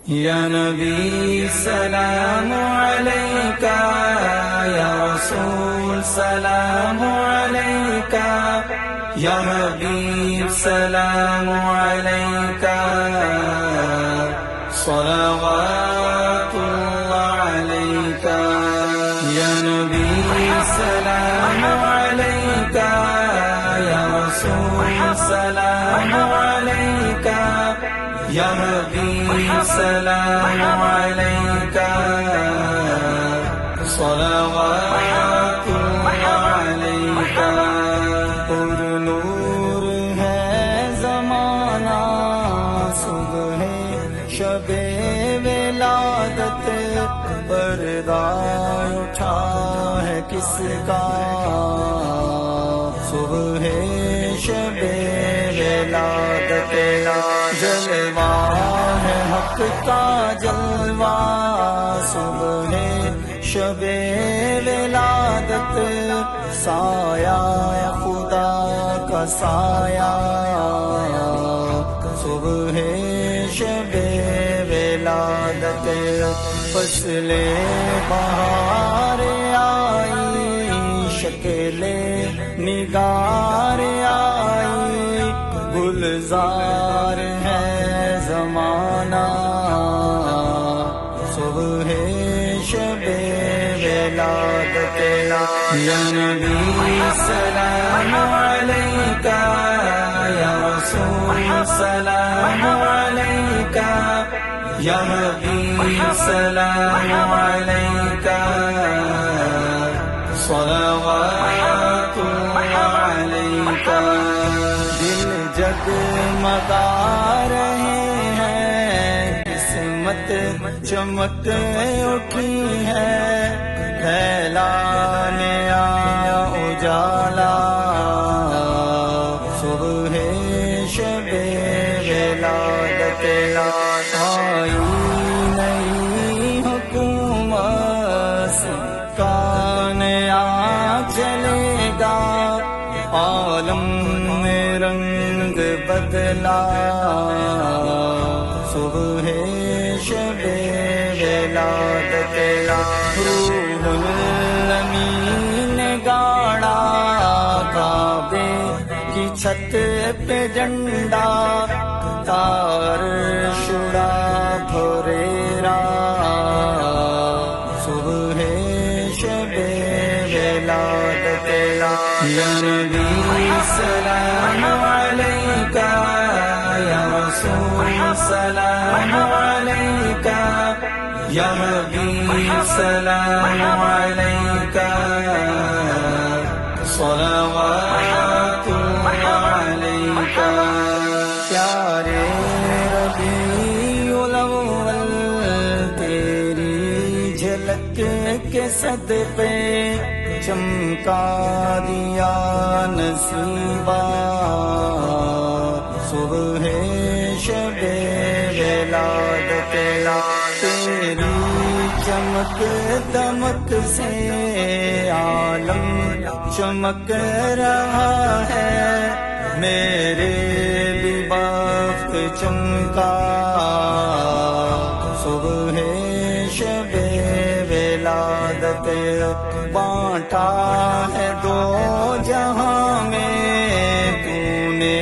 یا نبی سلام علیکہ، یا رسول سلام علیکہ، یا حبیب سلام علیکہ، صلوات اللہ علیکہ۔ یا نبی سلام علیکہ، یا رسول سلام علیکہ، یا حبیب سلام علیکہ، صلوات اللہ علیکہ۔ پر نور ہے زمانہ، صبح شب ولادت، پردہ اٹھا ہے کس کا، صبح شب ولادت، جلوہ ہے حق کا جلوہ، صبح شب ولادت، سایہ خدا کا سایہ، صبح شب ولادت، فصل بہار آئی، شکل نگار آئی، گلزار ہے زمانہ، صبح شب ولادت۔ یا نبی سلام علیکہ، یا رسول سلام علیکہ، یا حبیب سلام علیکہ، صلوات اللہ علیکہ۔ دل جگمگا رہے ہیں، قسمت چمک اٹھی ہے، اعلان آیا اجالا، صبح شب ولادت، آئی نئی حکومت، سکان آ چلے گا، عالم نے رنگ بدلا، صبح شب ولادت، روح الامین گاڑا، کعبے کی چھت پہ جھنڈا، تار شڑا بھوریرا، صبح شب ولادت۔ یا نبی سلام علیکہ، یا رسول سلام علیکہ، یا حبیب سلام علیکہ، صلوات اللہ علیکہ۔ پیارے ربیع الاول، تیری جھلک کے صدقے چمکا دیا نصیبہ، صبح شب ولادت، تیری چمک دمک سے عالم چمک رہا ہے، میرے بھی بخت چمکا، صبح شب ولادت، بانٹا ہے دو جہاں میں تو نے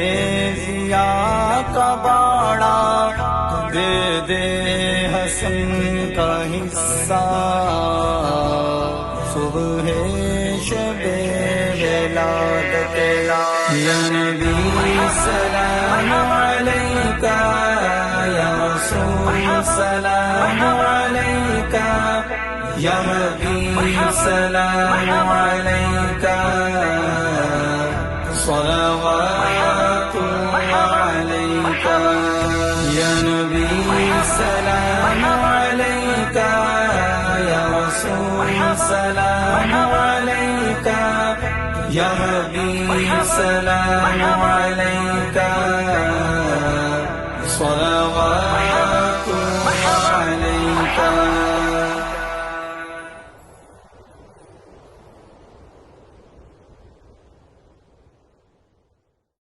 ضیا کا باڑا، دے دے حسن کا حصہ، صبح شب ولادت۔ یا نبی سلام علیکہ، یا رسول سلام علیکہ، یا حبیب سلام علیکہ، صلوات اللہ علیکہ۔ یا نبی سلام علیکہ، یا رسول سلام علیکہ، یا حبیب سلام علیکہ،